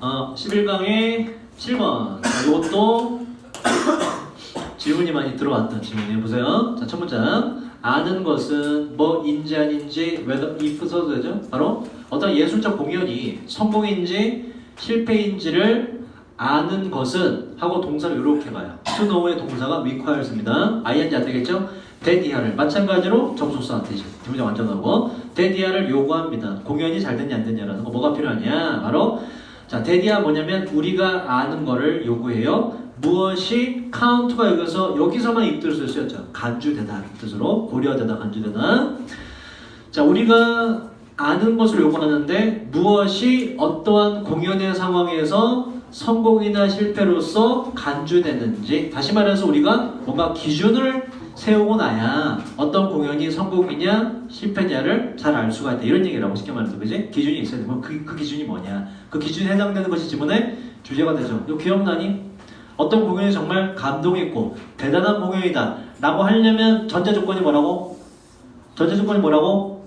11강의 7번. 이것도 질문이 많이 들어왔던 질문이에요. 보세요. 자, 첫 문장. 아는 것은 뭐인지 아닌지 whether if 써도 되죠? 바로 어떤 예술적 공연이 성공인지 실패인지를 아는 것은 하고 동사를 이렇게 가요. to know의 동사가 requires입니다. ing 안 되겠죠? 대디아를 마찬가지로 접속사한테 두 문장 완전하고 대디아를 요구합니다. 공연이 잘 됐냐 안 됐냐라는 거 뭐가 필요하냐? 바로 자 대디아 뭐냐면 우리가 아는 거를 요구해요. 무엇이 카운트가 여기서만 이 뜻을 쓰였죠. 간주되다 뜻으로 고려되다 간주되다. 자 우리가 아는 것을 요구하는데 무엇이 어떠한 공연의 상황에서 성공이나 실패로서 간주되는지 다시 말해서 우리가 뭔가 기준을 세우고 나야 어떤 공연이 성공이냐 실패냐를 잘 알 수가 있다 이런 얘기라고 쉽게 말해서 그지? 기준이 있어야 돼. 그 기준이 뭐냐? 그 기준에 해당되는 것이 지문의 주제가 되죠. 이거 기억나니? 어떤 공연이 정말 감동있고 대단한 공연이다 라고 하려면 전제 조건이 뭐라고? 전제 조건이 뭐라고?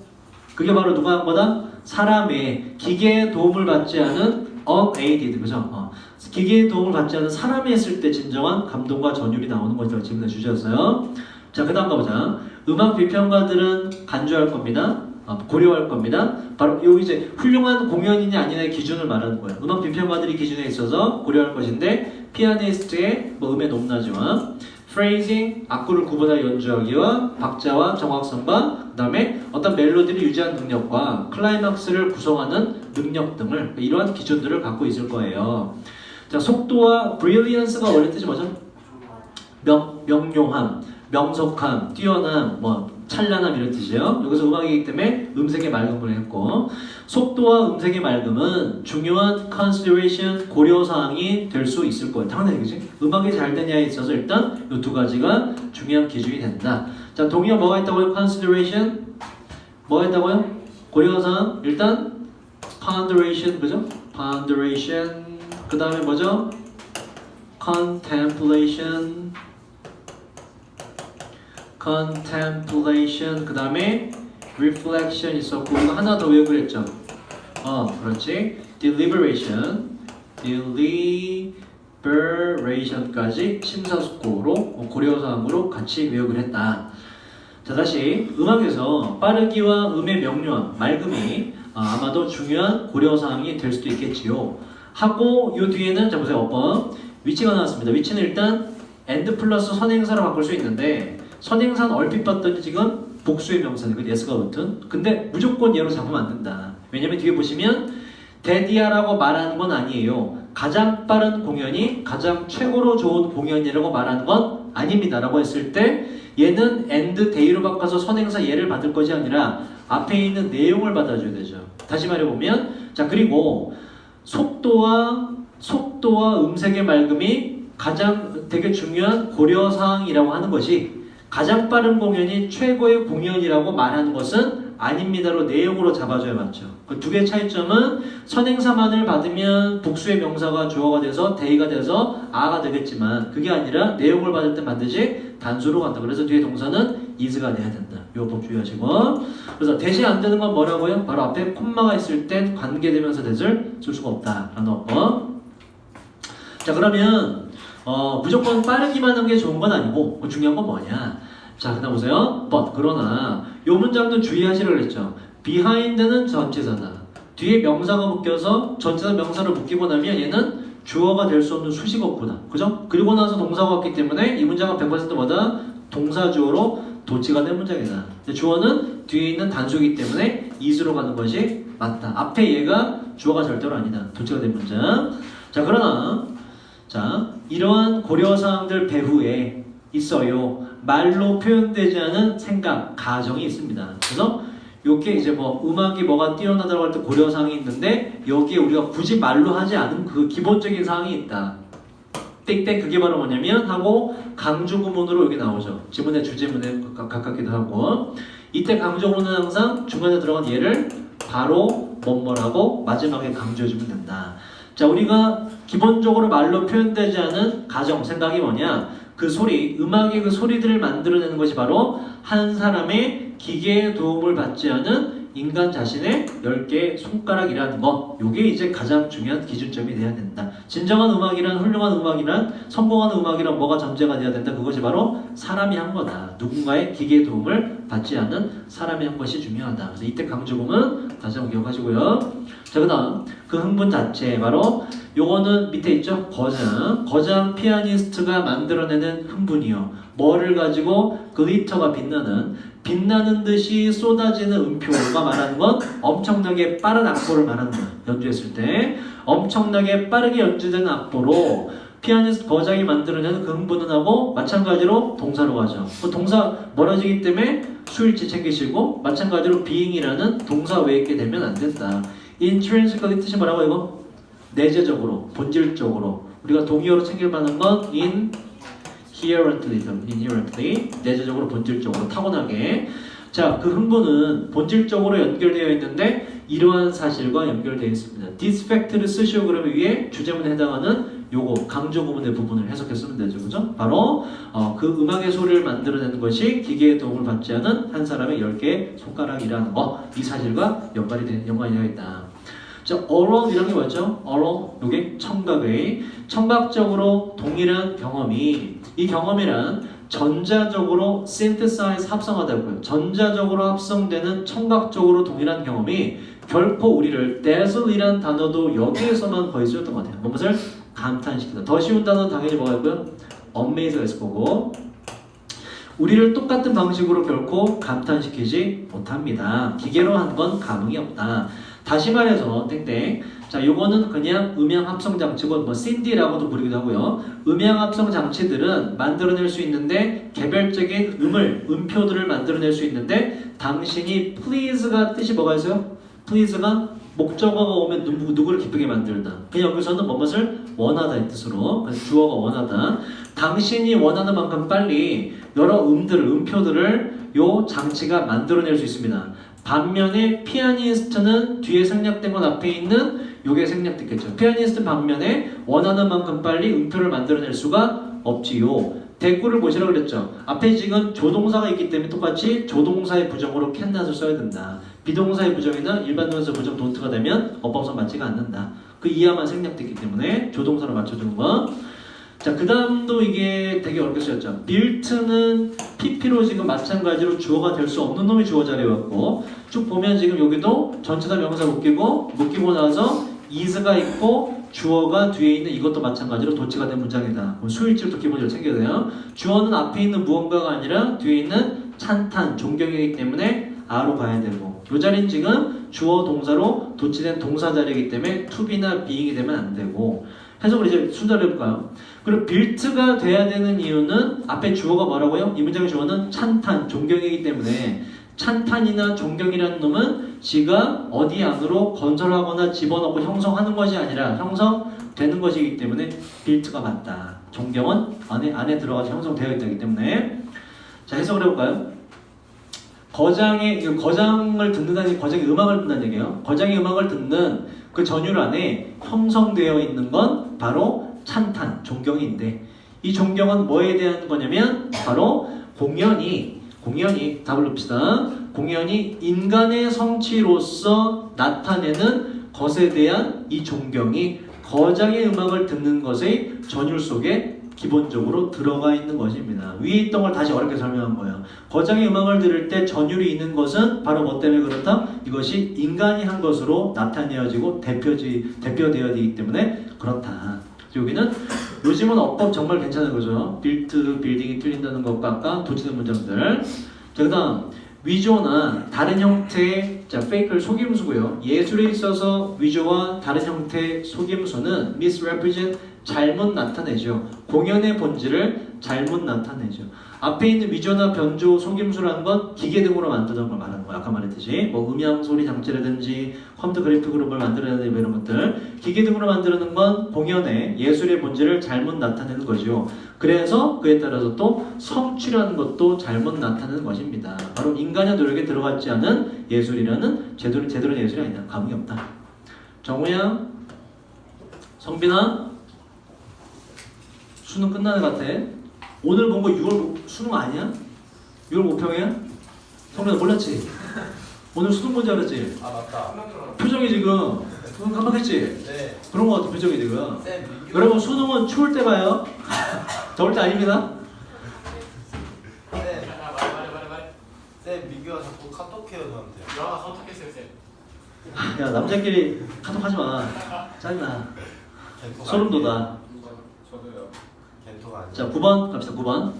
그게 바로 누가 한 거다? 사람의 기계의 도움을 받지 않은 unaided 그죠? 기계의 도움을 받지 않은 사람이 했을 때 진정한 감동과 전율이 나오는 것이라고 지금의 주제였어요. 자, 그 다음 가보자. 음악 비평가들은 간주할 겁니다. 고려할 겁니다. 바로 여기 이제 훌륭한 공연이냐 아니냐의 기준을 말하는 거예요. 음악 비평가들이 기준에 있어서 고려할 것인데 피아니스트의 음의 높낮이와 phrasing, 악구를 구분하여 연주하기와 박자와 정확성과 그 다음에 어떤 멜로디를 유지하는 능력과 클라이막스를 구성하는 능력 등을 이러한 기준들을 갖고 있을 거예요. 자, 속도와 brilliance가 원래 뜻이 뭐죠? 명료함, 명석함, 뛰어남, 찬란함 이런 뜻이에요. 여기서 음악이기 때문에 음색의 맑음을 했고 속도와 음색의 맑음은 중요한 consideration, 고려사항이 될 수 있을 거예요. 당연히 그지? 음악이 잘 되냐에 있어서 일단 이 두 가지가 중요한 기준이 된다. 자, 동의어 뭐가 있다고요? consideration 뭐가 있다고요? 고려사항 일단 ponderation 그죠? ponderation 그 다음에 뭐죠? contemplation 그 다음에 reflection 있었고 이거 하나 더 외우기로 했죠. 그렇지. deliberation까지 심사숙고로 고려사항으로 같이 외우기로 했다. 자 다시 음악에서 빠르기와 음의 명료함, 맑음이 아마도 중요한 고려사항이 될 수도 있겠지요. 하고 요 뒤에는 자 보세요. 어법 위치가 나왔습니다. 위치는 일단 and 플러스 선행사로 바꿀 수 있는데 선행사는 얼핏 봤더니 지금 복수의 명사니까 예스가 붙은 근데 무조건 얘로 잡으면 안 된다. 왜냐면 뒤에 보시면 데디아라고 말하는 건 아니에요. 가장 빠른 공연이 가장 최고로 좋은 공연이라고 말하는 건 아닙니다 라고 했을 때 얘는 and day로 바꿔서 선행사 얘를 받을 것이 아니라 앞에 있는 내용을 받아줘야 되죠. 다시 말해보면 자 그리고 속도와 음색의 맑음이 가장 되게 중요한 고려사항이라고 하는 것이 가장 빠른 공연이 최고의 공연이라고 말하는 것은 아닙니다로 내용으로 잡아줘야 맞죠. 그 두 개의 차이점은 선행사만을 받으면 복수의 명사가 주어가 돼서 대의가 돼서 아가 되겠지만 그게 아니라 내용을 받을 때 반드시 단수로 간다. 그래서 뒤에 동사는 is가 돼야 된다. 이 법 주의하시고 그래서 대시 안 되는 건 뭐라고요? 바로 앞에 콤마가 있을 땐 관계대명사 that을 쓸 수가 없다 라는 법. 자 그러면 무조건 빠르기만 한 게 좋은 건 아니고 중요한 건 뭐냐? 자, 그다음 보세요. but 그러나 요 문장도 주의하시라고 그랬죠. behind는 전치사다. 뒤에 명사가 묶여서 전치사 명사를 묶이고 나면 얘는 주어가 될 수 없는 수식어구나. 그죠? 그리고 나서 동사가 왔기 때문에 이 문장은 100% 뭐다? 동사주어로 도치가 된 문장이다. 주어는 뒤에 있는 단수이기 때문에 is로 가는 것이 맞다. 앞에 얘가 주어가 절대로 아니다. 도치가 된 문장. 자, 그러나 자, 이러한 고려사항들 배후에 있어요. 말로 표현되지 않은 생각, 가정이 있습니다. 그래서 요게 이제 음악이 뭐가 뛰어나다고 할 때 고려사항이 있는데 여기에 우리가 굳이 말로 하지 않은 그 기본적인 사항이 있다. 땡땡 그게 바로 뭐냐면 하고 강조구문으로 여기 나오죠. 지문의 주제문에 가깝기도 하고 이때 강조구문은 항상 중간에 들어간 얘를 바로 뭐뭐라고 마지막에 강조해주면 된다. 자 우리가 기본적으로 말로 표현되지 않은 가정, 생각이 뭐냐? 그 소리, 음악의 그 소리들을 만들어내는 것이 바로 한 사람의 기계의 도움을 받지 않은 인간 자신의 10개의 손가락이라는 거, 요게 이제 가장 중요한 기준점이 돼야 된다. 진정한 음악이란, 훌륭한 음악이란, 성공하는 음악이란 뭐가 전제가 돼야 된다. 그것이 바로 사람이 한 거다. 누군가의 기계의 도움을 받지 않은 사람이 한 것이 중요하다. 그래서 이때 강조금은 다시 한번 기억하시고요. 자, 그 다음 그 흥분 자체, 바로 요거는 밑에 있죠. 거장 피아니스트가 만들어내는 흥분이요. 뭐를 가지고? 글리터가 빛나는 듯이 쏟아지는 음표가 말하는 건 엄청나게 빠른 악보를 말하는 거예요. 연주했을 때 엄청나게 빠르게 연주되는 악보로 피아니스트 거장이 만들어내는 그 흥분은 하고, 마찬가지로 동사로 가죠. 그 동사 멀어지기 때문에 수일치 챙기시고, 마찬가지로 being이라는 동사 외에 있게 되면 안 된다. intrinsically 뜻이 뭐라고 이거? 내재적으로, 본질적으로. 우리가 동의어로 챙길 만한 건 inherently, 내재적으로, 본질적으로, 타고나게. 자, 그 흥분은 본질적으로 연결되어 있는데 이러한 사실과 연결되어 있습니다. This fact를 쓰시오. 그러면 위에 주제문에 해당하는 요거 강조 구문의 부분을 해석했으면 되죠, 그죠? 바로 그 음악의 소리를 만들어내는 것이 기계의 도움을 받지 않은 한 사람의 10개의 손가락이라는 거, 이 사실과 연관이 되어 있다. 자, oral이라는 게 뭐죠? oral, 요게 청각적으로 동일한 경험이, 이 경험이란 전자적으로 synthesize, 합성하다고요. 전자적으로 합성되는 청각적으로 동일한 경험이 결코 우리를 dazzle이란 단어도 여기에서만 거의 쓰였던 것 같아요. 무엇을? 감탄시키다. 더 쉬운 단어는 당연히 뭐가 있고요? amaze가 있을 거고, 우리를 똑같은 방식으로 결코 감탄시키지 못합니다. 기계로 한 건 감흥이 없다. 다시 말해서 땡땡. 자, 요거는 그냥 음향 합성 장치고 뭐 신디라고도 부르기도 하고요. 음향 합성 장치들은 만들어낼 수 있는데, 개별적인 음표들을 만들어낼 수 있는데, 당신이 please가 뜻이 뭐가 있어요? please가 목적어가 오면 누구를 기쁘게 만들다. 그냥 여기서는 무엇을 원하다 이 뜻으로. 그래서 주어가 원하다. 당신이 원하는 만큼 빨리 여러 음표들을 요 장치가 만들어낼 수 있습니다. 반면에 피아니스트는 뒤에 생략된 것 앞에 있는 요게 생략됐겠죠. 피아니스트 반면에 원하는 만큼 빨리 음표를 만들어낼 수가 없지요. 대꾸를 보시라고 그랬죠. 앞에 지금 조동사가 있기 때문에 똑같이 조동사의 부정으로 캔낫을 써야 된다. 비동사의 부정이나 일반 동사 부정 도트가 되면 어법상 맞지가 않는다. 그 이하만 생략됐기 때문에 조동사로 맞춰주는 거. 자, 그 다음도 이게 되게 어렵게 쓰였죠. built는 pp로 지금 마찬가지로 주어가 될 수 없는 놈이 주어 자리에 왔고, 쭉 보면 지금 여기도 전체다 명사 묶이고 나서 is가 있고 주어가 뒤에 있는 이것도 마찬가지로 도치가 된 문장이다. 수일치부터 기본적으로 챙겨야 돼요. 주어는 앞에 있는 무언가가 아니라 뒤에 있는 찬탄, 존경이기 때문에 a로 가야 되고, 이 자리는 지금 주어 동사로 도치된 동사 자리이기 때문에 tobe나 being이 되면 안 되고, 해석을 이제 순서를 해볼까요? 그리고 built가 돼야 되는 이유는 앞에 주어가 뭐라고요? 이 문장의 주어는 찬탄, 존경이기 때문에 찬탄이나 존경이라는 놈은 지가 어디 안으로 건설하거나 집어넣고 형성하는 것이 아니라 형성되는 것이기 때문에 built가 맞다. 존경은 안에 들어가서 형성되어 있기 때문에. 자, 해석을 해볼까요? 거장을 듣는다는, 거장의 음악을 듣는다는 얘기예요. 거장의 음악을 듣는 그 전율 안에 형성되어 있는 건 바로 찬탄, 존경인데, 이 존경은 뭐에 대한 거냐면 바로 공연이 답을 봅시다. 공연이 인간의 성취로서 나타내는 것에 대한 이 존경이 거장의 음악을 듣는 것의 전율 속에 기본적으로 들어가 있는 것입니다. 위에 있던 걸 다시 어렵게 설명한 거예요. 거장의 음악을 들을 때 전율이 있는 것은 바로 뭐 때문에 그렇다? 이것이 인간이 한 것으로 나타내어지고 대표되어야 되기 때문에 그렇다. 여기는 요즘은 어법 정말 괜찮은 거죠. 빌트, 빌딩이 틀린다는 것과 아까 도치된 문장들. 자, 그 다음 위조나 다른 형태의 페이크를 속임수고요. 예술에 있어서 위조와 다른 형태의 속임수는 misrepresent, 잘못 나타내죠. 공연의 본질을 잘못 나타내죠. 앞에 있는 위조나 변조, 속임수라는 건 기계 등으로 만드는 걸 말하는 거예요. 아까 말했듯이 뭐 음향, 소리 장치라든지 컴퓨터 그래픽으로 뭘 만들어내는 이런 것들, 기계 등으로 만드는 건 공연의 예술의 본질을 잘못 나타내는 거죠. 그래서 그에 따라서 또 성취라는 것도 잘못 나타내는 것입니다. 바로 인간의 노력에 들어갔지 않은 예술이라는 제대로 예술이 아니다. 감흥이 없다. 정우야, 성빈아, 수능 끝나는 것 같아. 오늘 본 거 6월 수능 아니야? 6월 모평이야? 성빈아 몰랐지? 오늘 수능 문제 알았지? 아 맞다. 표정이 지금 깜빡했지? 네. 그런 거 같아 표정이 지금. 쌤 민규. 여러분 수능은 추울 때 봐요. 더울 때 아닙니다. 쌤. 말해. 쌤 민규가 자꾸 카톡해요 저한테. 영화 선택했어요, 쌤. 야 남자끼리 카톡 하지 마. 짜증나. 겐토가 소름 아니에요. 돋아. 저도요. 겐토가 아니에요. 자 9번 갑시다. 9번.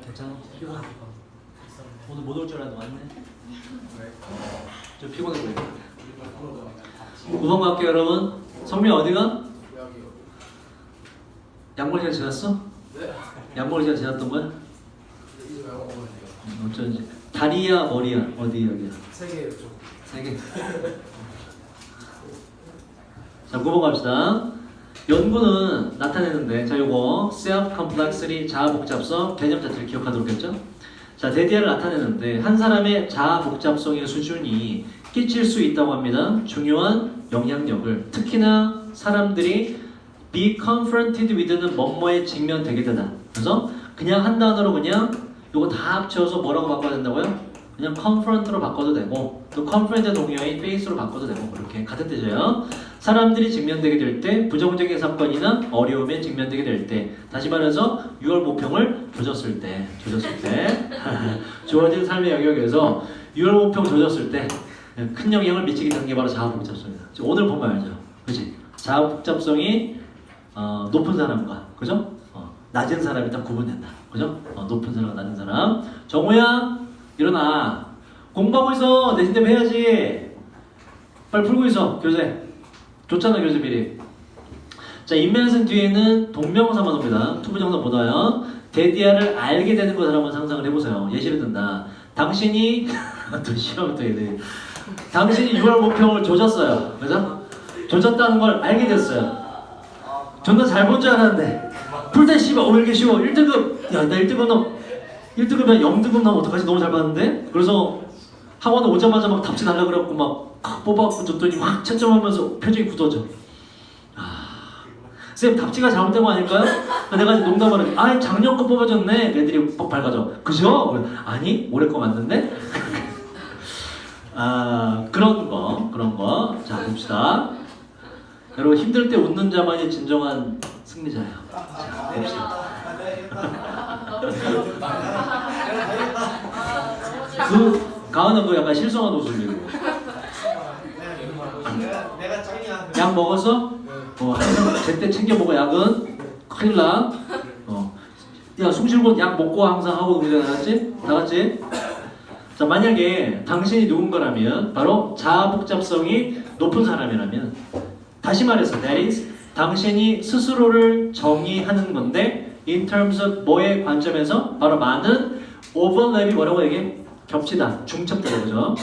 괜찮아? 피곤해. 오늘 못 올 줄 알았는데 왔네. 좀 피곤해 보인다. 9번 갈게요 여러분. 성민 어디가? 양머리 잘 지났어? 양머리 잘 지났던 거야? 어쩐지. 다리야 머리야? 어디 여기야? 세 개요, 좀. 세 개. 자 9번 갑시다. 연구는 나타내는데 자 요거 self complexity 자아 복잡성 개념 자체를 기억하도록 했죠. 자 데디아를 나타내는데 한 사람의 자아 복잡성의 수준이 끼칠 수 있다고 합니다. 중요한 영향력을 특히나 사람들이 be confronted with는 뭐뭐에 직면되게 되다. 그래서 그냥 한 단어로 그냥 요거 다 합쳐서 뭐라고 바꿔야 된다고요? 그냥 confront로 바꿔도 되고 또 confront의 동의어인 face로 바꿔도 되고 그렇게 같은 뜻이에요. 사람들이 직면되게 될 때 부정적인 사건이나 어려움에 직면되게 될 때 다시 말해서 유월 모평을 조졌을 때 주어진 삶의 영역에서 유월 모평 조졌을 때 큰 영향을 미치게 되는 게 바로 자아 복잡성이다. 오늘 보면 알죠, 그렇지? 자아 복잡성이 높은 사람과 그죠? 낮은 사람이 딱 구분된다, 그죠? 높은 사람과 낮은 사람. 정우야 일어나. 공부하고 있어. 내신 대비 해야지. 빨리 풀고 있어. 교재. 좋잖아 교재 미리. 자 인면슨 뒤에는 동명사만 옵니다. 투부정사 못 와요. 데디아를 알게 되는 것을 한번 상상을 해보세요. 예시를 든다. 당신이 또 시험 또 애들. 당신이 6월 모평을 조졌어요. 그죠? 조졌다는 걸 알게 됐어요. 존나 잘 본 줄 알았는데 풀 때 씨발 왜 이렇게 쉬워. 1등급 야 나 1등급 넘 1등급이면 0등급 나면 어떡하지? 너무 잘 봤는데? 그래서 학원에 오자마자 막 답지 달라 그래갖고 막 뽑아갖고 줬더니 막 채점하면서 표정이 굳어져. 쌤 답지가 잘못된 거 아닐까요? 내가 농담을 해. 아 작년 거 뽑아줬네. 애들이 막 밝아져. 그죠? 아니 올해 거 맞는데? 그런 거. 자 봅시다. 여러분 힘들 때 웃는 자만이 진정한 승리자예요. 자 봅시다. 가은은 그 약간 실성한 웃음이고. 내가 짱이야. 약 먹었어? 항상 제때 챙겨 먹어. 약은 큰일 나. 야 숨 쉬고 약 먹고 항상 하고 그러지 않았지? 나갔지? 자 만약에 당신이 누군가라면 바로 자아 복잡성이 높은 사람이라면 다시 말해서 that is 당신이 스스로를 정의하는 건데 in terms of 뭐의 관점에서 바로 많은 overlap이 뭐라고 얘기해? 겹치다, 중첩되다, 그죠?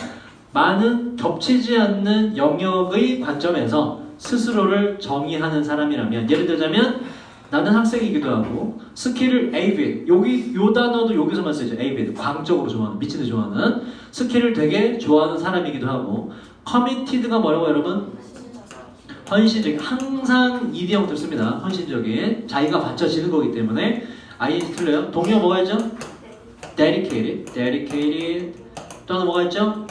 많은 겹치지 않는 영역의 관점에서 스스로를 정의하는 사람이라면 예를 들자면 나는 학생이기도 하고 스킬을 avid 여기 요 단어도 여기서만 쓰이죠. avid 광적으로 좋아하는 미치는 좋아하는 스킬을 되게 좋아하는 사람이기도 하고 committed가 뭐라고 여러분? 헌신적인 항상 이디형들 씁니다. 헌신적인 자기가 바쳐지는 거기 때문에 ing 틀려요. 동의어 뭐가 있죠? dedicated 또 하나 뭐가 있죠?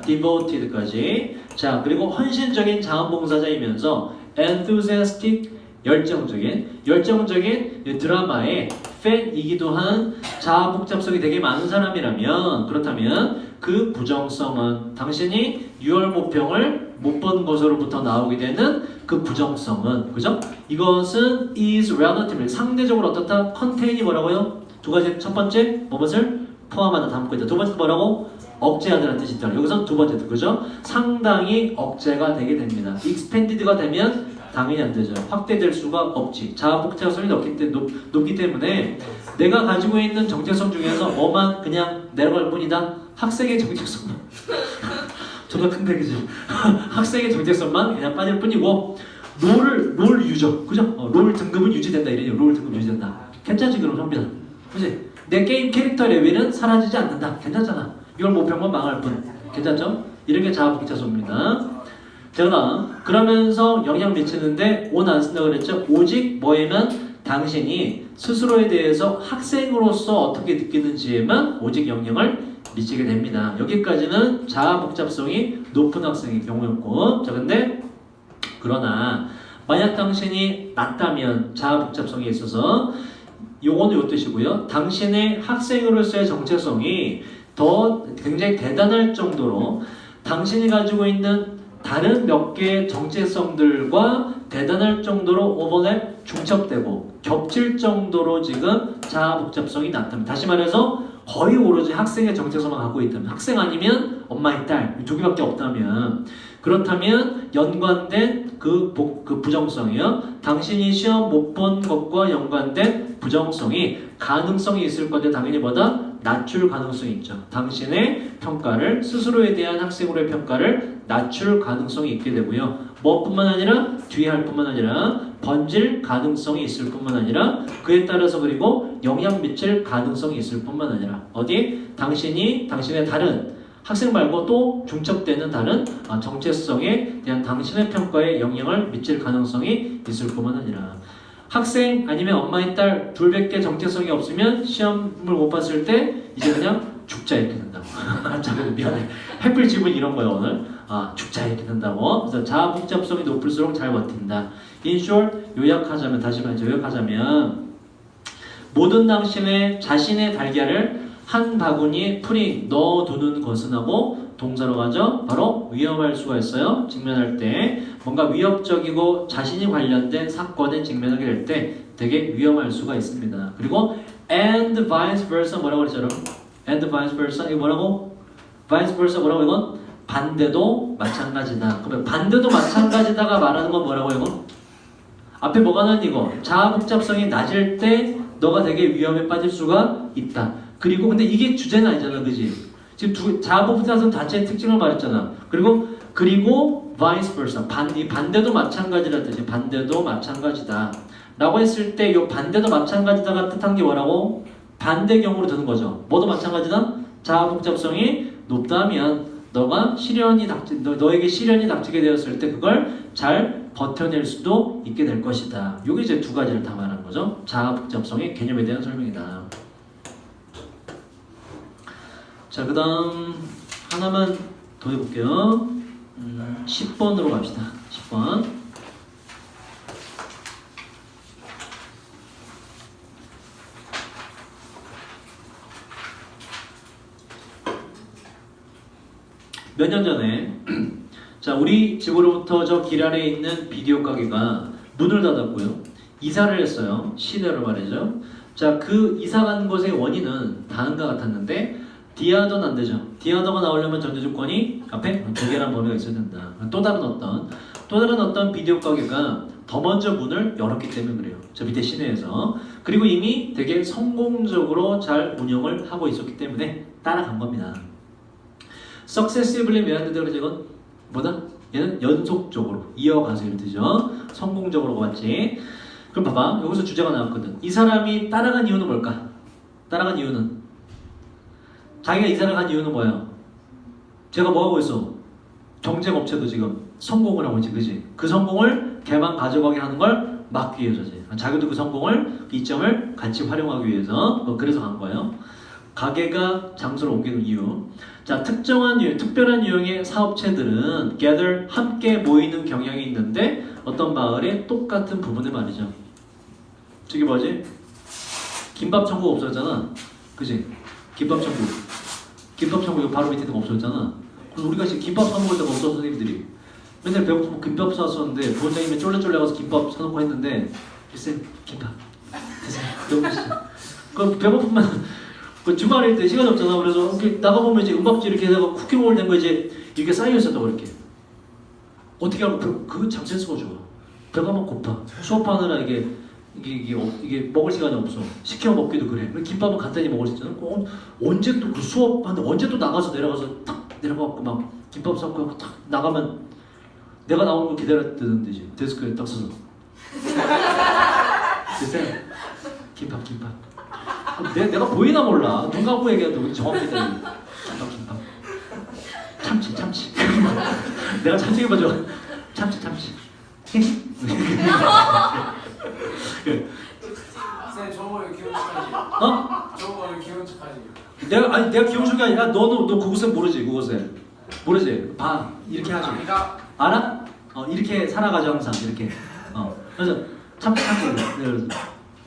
devoted까지. 자 그리고 헌신적인 자원봉사자이면서 enthusiastic 열정적인 드라마의 팬이기도 한 자아 복잡성이 되게 많은 사람이라면 그렇다면 그 부정성은 당신이 6월 모평을 못 본 것으로부터 나오게 되는 그 부정성은 그죠? 이것은 is relatively 상대적으로 어떻다? contain이 뭐라고요? 두 가지 첫 번째 무엇을 포함하다 담고 있다. 두 번째 뭐라고? 억제하다는 뜻이 있다. 여기서 두 번째 뜻 그죠? 상당히 억제가 되게 됩니다. expanded가 되면 당연히 안 되죠. 확대될 수가 없지. 자아 복잡성이 높기 때문에 내가 가지고 있는 정체성 중에서 뭐만 그냥 내려갈 뿐이다. 학생의 정체성만 존나 큰데 그지? 학생의 정체성만 그냥 빠질 뿐이고 롤 유저 그죠? 롤 등급은 유지된다 이래요. 롤 등급 유지된다. 괜찮지 그럼 성빈아? 그지? 내 게임 캐릭터 레벨은 사라지지 않는다. 괜찮잖아. 이걸 모평만 망할 뿐. 괜찮죠? 이런 게 자아 복잡성입니다. 자, 그다음 그러면서 영향 미치는데 온 안 쓴다고 그랬죠? 오직 뭐에만 당신이 스스로에 대해서 학생으로서 어떻게 느끼는지에만 오직 영향을 미치게 됩니다. 여기까지는 자아 복잡성이 높은 학생의 경우였고, 자 근데 그러나 만약 당신이 낮다면 자아 복잡성에 있어서 요거는 요 뜻이고요. 당신의 학생으로서의 정체성이 더 굉장히 대단할 정도로 당신이 가지고 있는 다른 몇 개의 정체성들과 대단할 정도로 오버랩 중첩되고 겹칠 정도로 지금 자아 복잡성이 나타납니다. 다시 말해서 거의 오로지 학생의 정체성만 갖고 있다면, 학생 아니면 엄마의 딸 두 개밖에 없다면, 그렇다면 연관된 그 부정성이요. 당신이 시험 못 본 것과 연관된 부정성이 가능성이 있을 건데 당연히 뭐다? 낮출 가능성이 있죠. 당신의 평가를, 스스로에 대한 학생으로의 평가를 낮출 가능성이 있게 되고요. 뭐뿐만 아니라 뒤에 할 뿐만 아니라 번질 가능성이 있을 뿐만 아니라 그에 따라서 그리고 영향 미칠 가능성이 있을 뿐만 아니라 어디? 당신이 당신의 다른 학생 말고 또 중첩되는 다른 정체성에 대한 당신의 평가에 영향을 미칠 가능성이 있을 뿐만 아니라 학생 아니면 엄마의 딸 둘밖에 정체성이 없으면 시험을 못 봤을 때 이제 그냥 죽자 이렇게 된다고. 잠깐 미안해. 햇불 집은 이런 거예요 오늘. 죽자 이렇게 된다고. 그래서 자아 복잡성이 높을수록 잘 버틴다. In short, 요약하자면 다시 말해서 요약하자면 모든 당신의 자신의 달걀을 한 바구니에 풀이 넣어두는 것은 하고 동사로 가죠. 바로 위험할 수가 있어요. 직면할 때 뭔가 위협적이고 자신이 관련된 사건에 직면하게 될 때 되게 위험할 수가 있습니다. 그리고 and vice versa 뭐라고 그랬죠? and vice versa 이거 뭐라고? vice versa 뭐라고 이건? 반대도 마찬가지다. 그러면 반대도 마찬가지다가 말하는 건 뭐라고 이거? 앞에 뭐가 난 이거? 자아 복잡성이 낮을 때 너가 되게 위험에 빠질 수가 있다. 그리고 근데 이게 주제는 아니잖아, 그지? 지금 자아 복잡성 자체의 특징을 말했잖아. 그리고 vice versa 반대도 마찬가지라 뜻이 반대도 마찬가지다. 라고 했을 때 이 반대도 마찬가지다가 뜻한 게 뭐라고? 반대경으로 드는 거죠. 뭐도 마찬가지다? 자아 복잡성이 높다면 너에게 시련이 닥치게 되었을 때 그걸 잘 버텨낼 수도 있게 될 것이다. 요게 이제 두 가지를 다 말하는 거죠. 자아 복잡성의 개념에 대한 설명이다. 자, 그 다음 하나만 더 해볼게요. 10번으로 갑시다. 10번. 몇 년 전에 자, 우리 집으로부터 저 길 아래에 있는 비디오 가게가 문을 닫았고요. 이사를 했어요. 시내로 말이죠. 자, 그 이사 간 것의 원인은 다음과 같았는데 디아더는 안 되죠. 디아더가 나오려면 전제 조건이 앞에 두개란 범위가 있어야 된다. 또 다른 어떤 비디오 가게가 더 먼저 문을 열었기 때문에 그래요. 저 밑에 시내에서. 그리고 이미 되게 성공적으로 잘 운영을 하고 있었기 때문에 따라간 겁니다. successively 외웠는데 그래서 이건 뭐다? 얘는 연속적으로 이어가서 이런 뜻이죠. 성공적으로 봤지. 그럼 봐봐. 여기서 주제가 나왔거든. 이 사람이 따라간 이유는 뭘까? 따라간 이유는 자기가 이사를 간 이유는 뭐야? 제가 뭐 하고 있어? 경쟁업체도 지금 성공을 하고 있지, 그지? 그 성공을 걔만 가져가게 하는 걸 막기 위해서지. 자기도 그 성공을, 그 이점을 같이 활용하기 위해서 그래서 간 거예요. 가게가 장소를 옮기는 이유. 자, 특별한 유형의 사업체들은 gather, 함께 모이는 경향이 있는데 어떤 마을의 똑같은 부분에 말이죠. 저기 뭐지? 김밥 천국 없어졌잖아. 그지? 김밥 천국 바로 밑에 있는 거 없어졌잖아. 그래서 우리가 지금 김밥 사 먹을 데가 없어, 선생님들이. 맨날 배고프면 김밥 사왔었는데 부원장님이 쫄래쫄래 가서 김밥 사놓고 했는데 쌤 김밥 드세요. 배고프시죠? 그럼 배고프면 그 주말일 때 시간이 없잖아. 그래서 이렇게 나가보면 이제 은박지 이렇게 해서 쿠키 먹을 된 거 이제 이렇게 쌓여있었다고 이렇게. 어떻게 하면 그 참 센스가 좋아. 배가 막 고파. 수업하느라 이게 먹을 시간이 없어. 시켜 먹기도 그래. 김밥은 간단히 먹을 수 있잖아. 언제 또 그 수업하는데 언제 또 나가서 내려가서 탁 내려가고 막 김밥 사고 탁 나가면 내가 나오는 거 기다렸던 데지. 데스크에 딱 서서. 글쎄 김밥. 내가 보이나 몰라. 눈 감고 얘기해도 정확히 들려. 김밥. 참치. 내가 참치 김밥 좋아. 참치. 쌤 저거 왜 귀여운 척하지? 어? 저거 왜 귀여운 척하지? 내가 귀여운 척이 아니라 너 그곳은 모르지 그곳은 모르지 봐 이렇게 하지 아니다. 알아? 이렇게 살아가죠 항상 이렇게 그래서 참치 그래서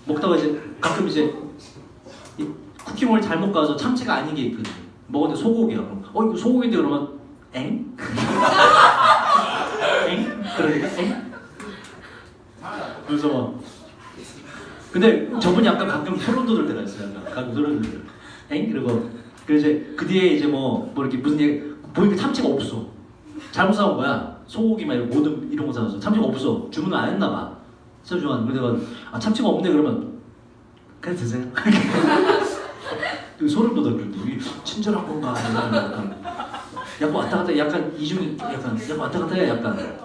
먹다가 이제 가끔 이제 이 쿠키몰 잘못 가서 참치가 아닌 게 있거든 먹었는데 소고기야 그럼 이거 소고기인데 그러면 엥? 엥? 그러니까 엥? 그래서 뭐 근데 저분이 약간 가끔 소름 돋을 때가 있어요. 약간 가끔 소름 돋을 때. 엥? 그리고 이제 그 뒤에 이제 뭐 이렇게 무슨 얘기 보니까 참치가 없어. 잘못 사온 거야. 소고기 막 이런 모든 이런 거 사서 참치가 없어. 주문을 안 했나 봐. 진짜 좋아하는. 그래서 내가 참치가 없네 그러면 그냥 드세요. 소름 돋을 때 이게 친절한 건가? 약간 왔다 갔다 약간 이중 약간 왔다 갔다 해 약간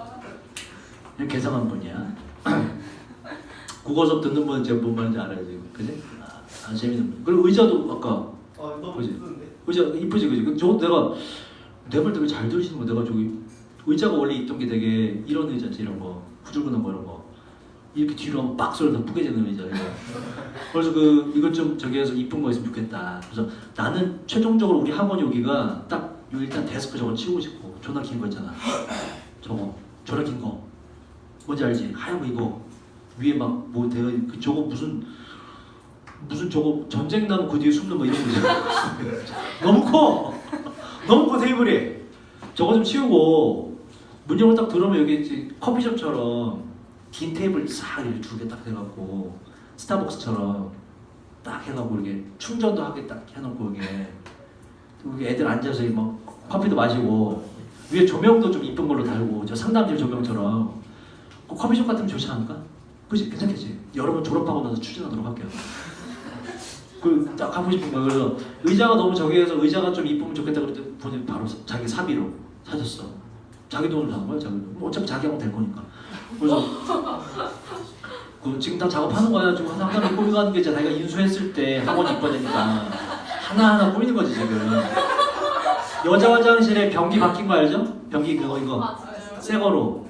개성한 분이야. 국어 수업 듣는 분은 제가 뭔 말인지 알아요 지금, 그지? 재밌는 분. 그리고 의자도 아까 너무 그지? 이쁜데? 의자 이쁘지, 그지? 저거 내가 내 말 되게 잘 들으시는 거. 내가 저기 의자가 원래 있던 게 되게 이런 의자지 이런 거 후줄근한 거 이런 거 이렇게 뒤로 하면 빡 소리 다 뿌개지는 의자 이거. 그래서 이것 좀 저기 해서 이쁜 거 있으면 좋겠다. 그래서 나는 최종적으로 우리 학원 여기가 딱 일단 데스크 저거 치우고 싶고 존나 긴 거 있잖아. 저거 존나 긴 거. 뭔지 알지? 하얀 거 이거. 위에 막 뭐 대가 저거 무슨 저거 전쟁 나면 그 뒤에 숨는 뭐 이런 거 있잖아. 너무 커 테이블이. 저거 좀 치우고 문열을 딱 들어오면 여기 이제 커피숍처럼 긴 테이블 싹 이렇게 두 개 딱 해갖고 스타벅스처럼 딱 해갖고 이렇게 충전도 하게 딱 해놓고 여기 애들 앉아서 뭐 커피도 마시고 위에 조명도 좀 이쁜 걸로 달고 저 상담실 조명처럼 그 커피숍 같으면 좋지 않을까? 그치? 괜찮겠지? 여러분 졸업하고 나서 추진하도록 할게요. 딱 하고 싶은 거야. 그래서 의자가 너무 저기 해서 의자가 좀 이쁘면 좋겠다 그랬더니 본인 바로 자기 사비로 사줬어. 자기 돈으로 산 거야, 자기 돈. 뭐 어차피 자기 하면 될 거니까. 그래서 지금 다 작업하는 거야. 지금 하나하나 꾸며가는 게 이제 자기가 인수했을 때 학원이 이뻐야 되니까 하나하나 꾸미는 거지 지금. 여자 화장실에 변기 바뀐 거 알죠? 변기 이거 새 거로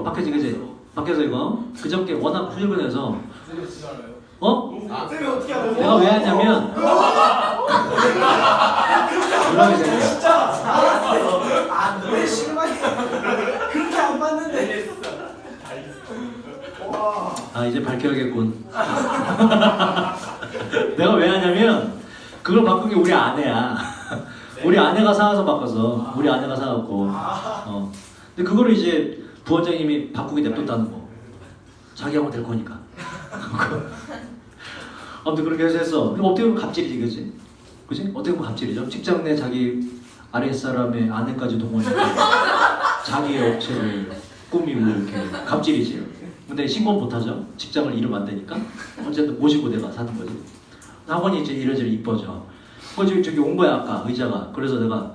바뀌지, 그지? 밖에서 이거 그저께 워낙 훌륭해서 쌤 진짜 알아요? 쌤이 어떻게 알아요? 내가 왜 하냐면 그러게 생겨. 진짜 너의 실망이야. 그렇게 안 봤는데. 와. 이제 밝혀야겠군. 내가 왜 하냐면 그걸 바꾼 게 우리 아내야. 우리 아내가 사와서 바꿨어. 우리 아내가 사갖고 근데 그거를 이제 부원장님이 바꾸게 냅뒀다는 거. 자기 하면 될 거니까. 아무튼 그렇게 해서 했어. 그럼 어떻게 보면 갑질이지, 그지? 그지? 어떻게 보면 갑질이죠. 직장 내 자기 아랫사람의 아내까지 동원해서 자기의 업체를 꾸미고 이렇게 갑질이지. 근데 신고는 못하죠. 직장을 잃으면 안 되니까. 어쨌든 모시고 내가 사는 거지. 학원이 이제 이래저래 이뻐져. 저기 온 거야 아까 의자가. 그래서 내가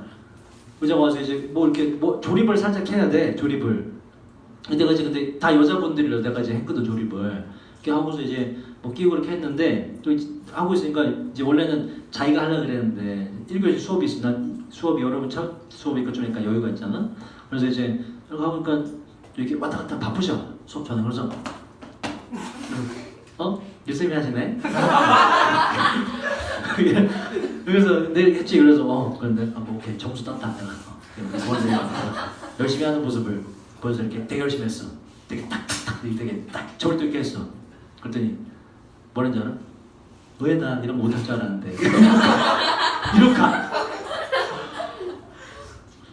의자가 와서 이제 뭐 이렇게 뭐 조립을 살짝 해야 돼. 조립을. 근데 다 여자분들이라 내가 이제 했거든 조립을. 이렇게 하고서 이제 뭐 끼고 이렇게 했는데 또 하고 있으니까 이제 원래는 자기가 하려고 그랬는데 1교시 수업이 있어. 난 수업이 여러분 첫 수업이니까 좀 약간 여유가 있잖아. 그래서 이제 이렇게 하니까 이렇게 왔다 갔다 바쁘셔 수업 전에. 그래서 유쌤이 하시네. 그래서 내가 했지. 그래서 그런데 뭐 오케이 점수 땄다 내가. 열심히 하는 모습을 보여서 이렇게 되게 열심히 했어. 되게 딱딱딱 되게 딱 저를 또 이렇게 했어. 그랬더니 뭐랬는지 알아? 왜 나 이런 거 못할 줄 알았는데 이렇게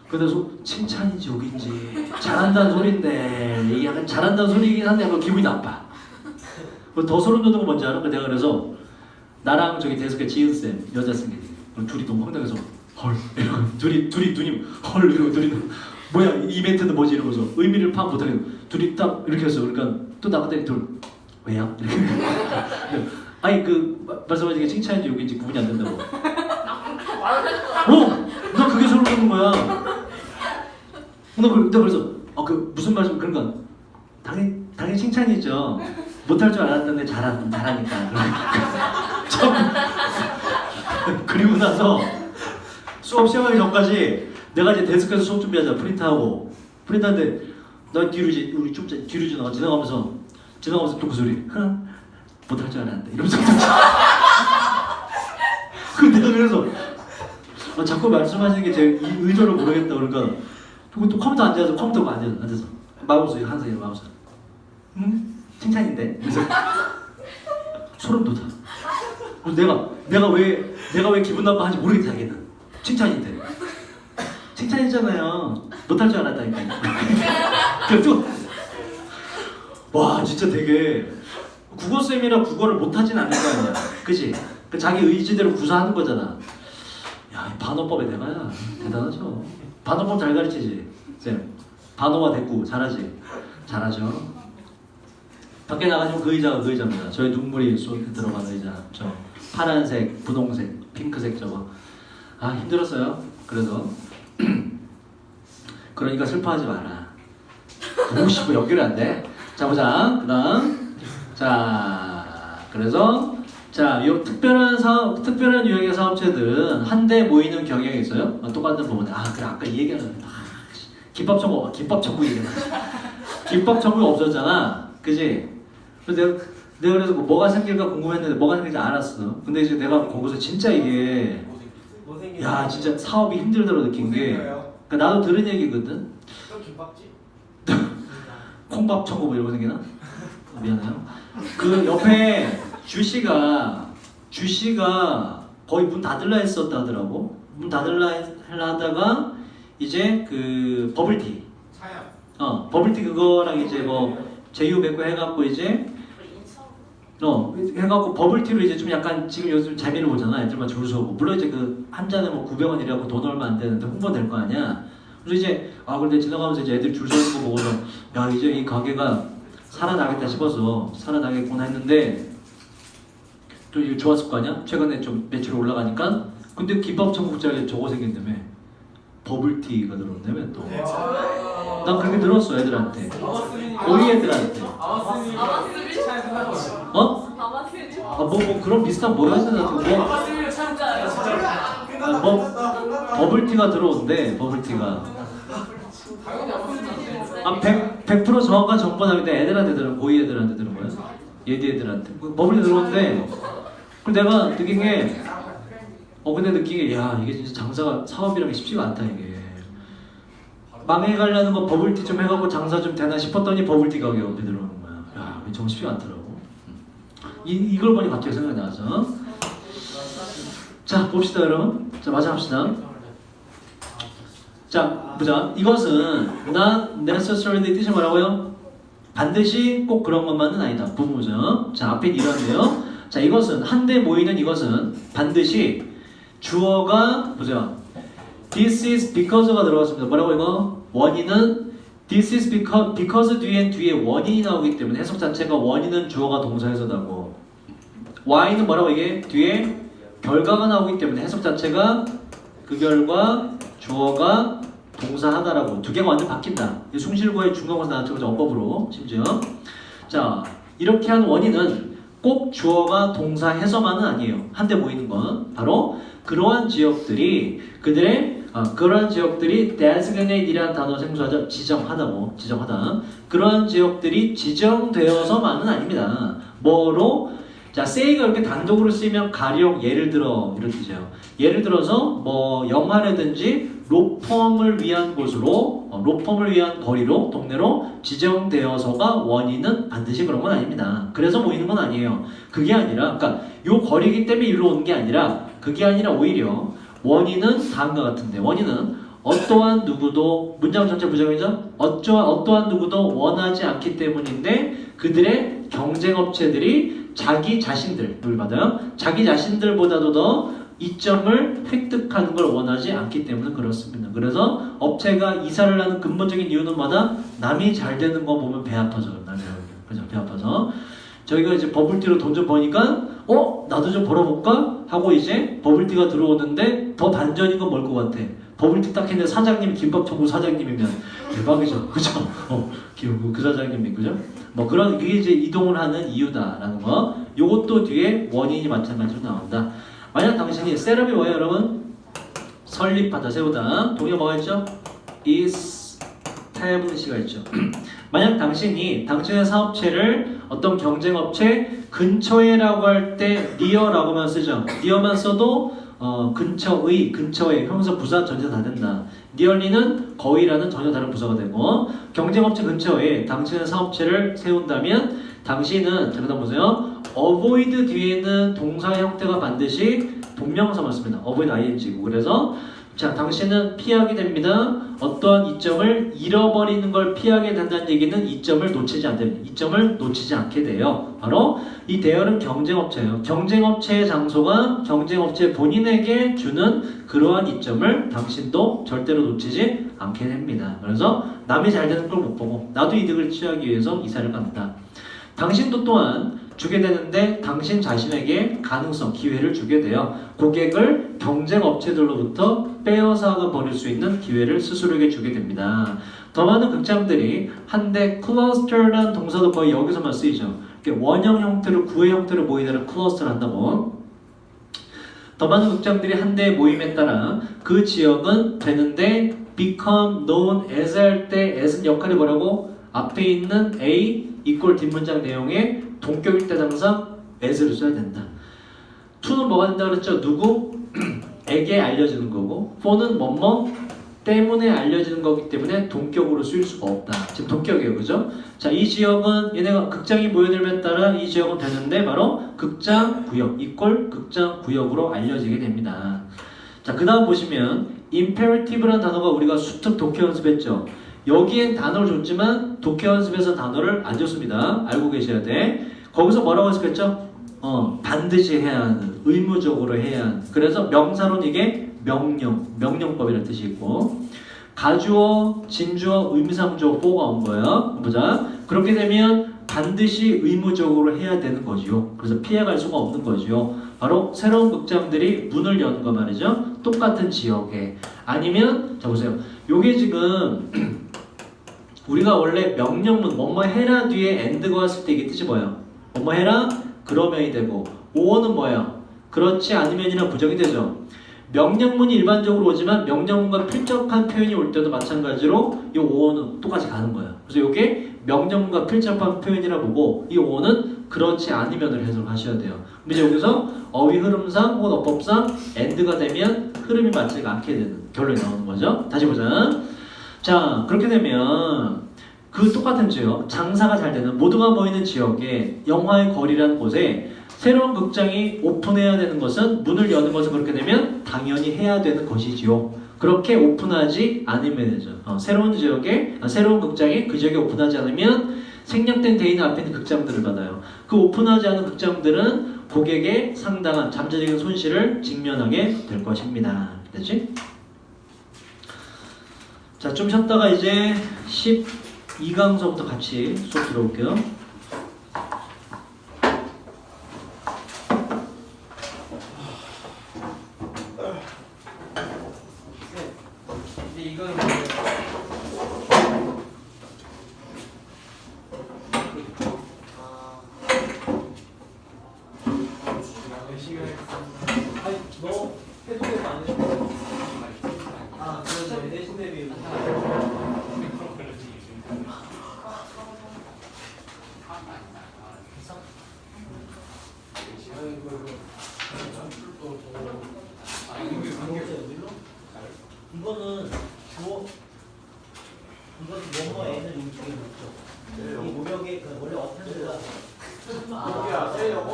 그래서 칭찬인지 욕인지 잘한다는 소린데 이게 약간 잘한다는 소리긴 한데 약간 기분이 나빠. 더 소름 돋는 건 뭔지 알아? 내가 그래서 나랑 저기 데스크에 지은쌤 여자쌤이 둘이 너무 황당해서 헐 이러고 둘이 눈이 헐 이러고 둘이 뭐야 이 멘트는 뭐지 이러면서 의미를 파악 못하게 둘이 딱 이렇게 했어. 그러니까 또 나갔더니 둘 왜요? 아니 말씀하신 게 칭찬인지 욕인지 구분이 안 된다고. 나 그게 소름 돋는 거야. 나 그래서 무슨 말씀 그러니까 당연히 칭찬이죠. 못할 줄 알았는데 잘하니까. 그리고 나서 수업 시작하기 전까지 내가 이제 데스크에서 수업 준비하자 프린트하는데 너 뒤로 이제 우리 좀 뒤로 지나가면서 또 그 소리. 못할 줄 알았는데 이러면서. 그 내가 그래서 자꾸 말씀하시는 게 제 의도를 모르겠다 그러니까 또 컴퓨터 앉아서 마우스 항상 마우스. 칭찬인데. 그래서 소름 돋아. 그래서 내가 왜 기분 나빠하는지 모르겠다 자기는. 칭찬인데. 칭찬이잖아요. 못할 줄 알았다니까요. 그래서 와 진짜 되게 국어쌤이라 국어를 못하진 않는 거 아니야. 그치? 그 자기 의지대로 구사하는 거잖아. 야, 이 반어법에 내가야 대단하죠. 반어법 잘 가르치지? 쌤. 반어와 대꾸 잘하지? 잘하죠. 밖에 나가시면 그 의자입니다. 저희 눈물이 쏟게 들어가는 의자. 저 파란색, 분홍색, 핑크색 저거. 아 힘들었어요. 그래서 그러니까 슬퍼하지 마라. 혹시 뭐 연결이 안 돼? 자 보자. 그다음 그래서 요 특별한 유형의 사업체들은 한데 모이는 경향이 있어요. 똑같은 부분에 그래 아까 이 얘기하는 김밥 천국 얘기나. 김밥 천국 없었잖아. 그지? 그래서 내가 그래서 뭐가 생길까 궁금했는데 뭐가 생길지 알았어. 근데 이제 내가 거기서 진짜 이게 야 진짜 사업이 힘들더라 느낀 게 그러니까 나도 들은 얘기거든. 또 김밥집? 콩밥 천국 이러고 생기나? 미안해요. 그 옆에 주씨가 거의 문 닫을라 했었다 하더라고. 문 닫을라 하다가 이제 그 버블티. 차야. 버블티 그거랑 이제 뭐 제휴 맺고 해갖고 이제 해갖고 버블티로 이제 좀 약간 지금 요즘 재미를 보잖아. 애들만 줄 서고 물론 이제 그 한 잔에 뭐 900원이라고 돈 얼마 안 되는데 홍보될 거 아니야. 그래서 이제 근데 지나가면서 이제 애들 줄 서는 거 보고서 야 이제 이 가게가 살아나겠다 싶어서 살아나겠구나 했는데 또 이게 좋았을 거 아니야? 최근에 좀 매출이 올라가니까 근데 김밥 천국짜리 저거 생긴다며 버블티가 들어온다며 또 난 그렇게 들었어 애들한테 우리 애들한테 뭐 그런 비슷한 뭐야 했는데 버블티가 들어온대 버블티가 100% 정확한 정보는 아닌데 애들한테 들은 고이 애들한테 들은 거야? 예디 애들한테 버블티 들어온대. 그리고 내가 느낀 게 근데 느낀 게 야 이게 진짜 장사가 사업이라는 게 쉽지가 않다 이게. 망해가려는 거 버블티 좀 해갖고 장사 좀 되나 싶었더니 버블티 가게가 옆에 들어오는 거야. 야 이게 정 쉽지가 않더라고. 이걸 보니 갑자기 생각이 나서 자 봅시다 여러분. 자 마저 합시다. 자 보자. 이것은 not necessarily 뜻이 뭐라고요? 반드시 꼭 그런 것만은 아니다. 부모죠. 자 앞에 이런데요. 자 이것은 한데 모이는 이것은 반드시 주어가 보세요. This is because가 들어갔습니다. 뭐라고 이거? 원인은 This is because 뒤에 원인이 나오기 때문에 해석 자체가 원인은 주어가 동사해서다고. Why는 뭐라고 이게? 뒤에 결과가 나오기 때문에 해석 자체가 그 결과 주어가 동사하다라고. 두 개가 완전 바뀐다. 숭실구의 중간고사 나왔죠. 어법으로 심지어. 자 이렇게 한 원인은 꼭 주어가 동사해서만은 아니에요. 한데 모이는 건 바로 그러한 지역들이 그러한 지역들이 designate이라는 단어 생소하죠. 지정하다. 그러한 지역들이 지정되어서만은 아닙니다. 뭐로? 자, say가 이렇게 단독으로 쓰이면 가령 예를 들어 이런 뜻이에요. 예를 들어서 뭐 영화라든지 로펌을 위한 곳으로 로펌을 위한 거리로 동네로 지정되어서가 원인은 반드시 그런 건 아닙니다. 그래서 모이는 건 아니에요. 그게 아니라 그러니까 요 거리이기 때문에 이리로 오는 게 아니라 그게 아니라 오히려 원인은 다음과 같은데 원인은 어떠한 누구도 문장 전체 부정이죠? 어떠한 누구도 원하지 않기 때문인데 그들의 경쟁업체들이 자기 자신들을 받아요. 자기 자신들보다도 더 이점을 획득하는 걸 원하지 않기 때문에 그렇습니다. 그래서 업체가 이사를 하는 근본적인 이유는 뭐다? 남이 잘 되는 거 보면 배 아파져. 그죠? 배 아파서 저희가 이제 버블티로 돈 좀 버니까 나도 좀 벌어볼까? 하고 이제 버블티가 들어오는데 더 반전인 건 뭘 것 같아? 버블티 딱 했는데 사장님 김밥 천국 사장님이면 대박이죠. 그죠? 그 사장님이 그죠? 뭐 그런 그게 이제 이동을 하는 이유다라는 거. 요것도 뒤에 원인이 마찬가지로 나온다. 만약 당신이 셋업이 뭐예요, 여러분? 설립하다, 세우다. 동의어 뭐가 있죠? is establish가 있죠. 만약 당신이 당신의 사업체를 어떤 경쟁업체 근처에라고 할 때 near라고만 쓰죠. near만 써도 근처의, 근처에 형용사 부사 전체 다 된다. nearly는 거의라는 전혀 다른 부사가 되고 경쟁업체 근처에 당신의 사업체를 세운다면 당신은 자 그다음 보세요. avoid 뒤에는 동사 형태가 반드시 동명사만 씁니다. avoid ing고 그래서 자 당신은 피하게 됩니다. 어떠한 이점을 잃어버리는 걸 피하게 된다는 얘기는 이점을 놓치지 않습니다. 이점을 놓치지 않게 돼요. 바로 이 대열은 경쟁업체예요. 경쟁업체의 장소가 경쟁업체 본인에게 주는 그러한 이점을 당신도 절대로 놓치지 않게 됩니다. 그래서 남이 잘 되는 걸 못 보고 나도 이득을 취하기 위해서 이사를 간다. 당신도 또한 주게 되는데 당신 자신에게 가능성, 기회를 주게 돼요. 고객을 경쟁 업체들로부터 빼어서 버릴 수 있는 기회를 스스로에게 주게 됩니다. 더 많은 극장들이 한데 클러스터라는 동사도 거의 여기서만 쓰이죠. 원형 형태로 구의 형태로 모이다를 클러스터를 한다고. 더 많은 극장들이 한데 모임에 따라 그 지역은 되는데 become known as 할 때 as는 역할이 뭐라고? 앞에 있는 A 이꼴 뒷문장 내용에 동격일 때 항상 as를 써야 된다. to는 뭐가 된다 그랬죠? 누구? 에게 알려지는 거고 for는 뭐뭐 때문에 알려지는 거기 때문에 동격으로 쓰일 수가 없다. 지금 동격이에요. 그죠? 자, 이 지역은 얘네가 극장이 모여들면 따라 이 지역은 되는데 바로 극장 구역 이꼴 극장 구역으로 알려지게 됩니다. 자, 그 다음 보시면 imperative라는 단어가 우리가 수특 독해 연습했죠. 여기엔 단어를 줬지만 독해 연습에서 단어를 안 줬습니다. 알고 계셔야 돼. 거기서 뭐라고 연습했죠? 반드시 해야 하는, 의무적으로 해야 하는. 그래서 명사로는 이게 명령법이라는 뜻이 있고 가주어, 진주어, 의미상주어 4가 온 거예요. 보자. 그렇게 되면 반드시 의무적으로 해야 되는 거지요. 그래서 피해갈 수가 없는 거지요. 바로 새로운 극장들이 문을 여는 거 말이죠. 똑같은 지역에. 아니면 자 보세요. 요게 지금 우리가 원래 명령문 뭐뭐 해라 뒤에 and가 왔을 때 이게 뜻이 뭐예요? 뭐뭐 해라 그러면이 되고 오어는 뭐예요? 그렇지 않으면이나 부정이 되죠. 명령문이 일반적으로 오지만 명령문과 필적한 표현이 올 때도 마찬가지로 이 오어는 똑같이 가는 거예요. 그래서 이게 명령문과 필적한 표현이라 보고 이 오어는 그렇지 않으면을 해석하셔야 돼요. 근데 이제 여기서 어휘 흐름상 혹은 어법상 and가 되면 흐름이 맞지 않게 되는 결론이 나오는 거죠. 다시 보자. 자, 그렇게 되면 그 똑같은 지역, 장사가 잘 되는 모두가 모이는 지역에 영화의 거리라는 곳에 새로운 극장이 오픈해야 되는 것은 문을 여는 것은 그렇게 되면 당연히 해야 되는 것이지요. 그렇게 오픈하지 않으면 되죠. 새로운 지역에 새로운 극장이 그 지역에 오픈하지 않으면 생략된 대인 앞에 있는 극장들을 받아요. 그 오픈하지 않은 극장들은 고객의 상당한 잠재적인 손실을 직면하게 될 것입니다. 됐지? 자, 좀 쉬었다가 이제 12강서부터 같이 수업 들어볼게요. 근데 이거는 뭐예요? 아니, 너 해도 되고 안 해도 되고. 아, 그래서 내신 대비 이거는 주어 이거는 뭐뭐에는 이쪽에 묻죠. 이 모력에 그 원래 어텐드가 여기야 세려고?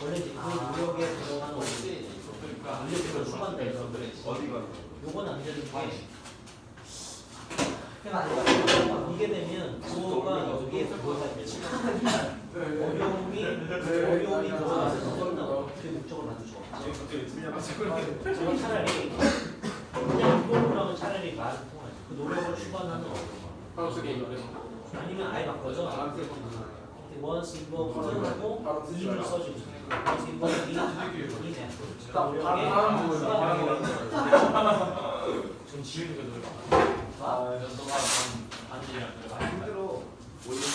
원래 이제 그 모력에 들어가는 어디 물리적으로 수반돼서 어디가? 요건 안 되는 게 이게 되면 주어가 여기에 들어가 있지. 어려움이 들어가서 끝나고 그 목적을 만들 수가 없죠. 저는 차라리 그냥 이거라면 차라리 말을 통하죠. 그 노력을 추구하는 아니면 아예 바꿔서 once involved 하고 in을 써주고 once involved in이네. 다음 부분 전 지우는 거 노래. 너가 반지야. 힘들어.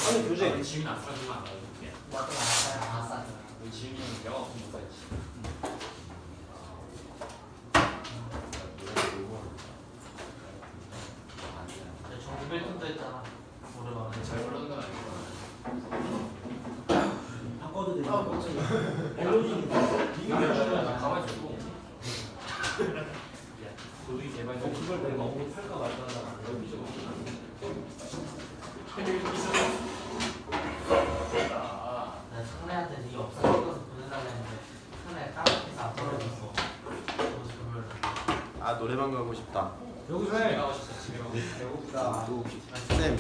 아니 교재 지우는 안 써주면 안 가요. 맞다. 지우는 내가 없으면 못 살지. 정말 힘들다. 가만히 있어. 도둑이 제발 그걸 내가 먹고 팔까 말까 하다가 나 선배한테 이게 없어 찍어서 보내달라 했는데 선배 깜빡해서 안 떨어졌어. 아 노래방 가고 싶다. 여기서 해. 집에 가고 싶어. 집에 가고 싶어. 배고프다. 쌤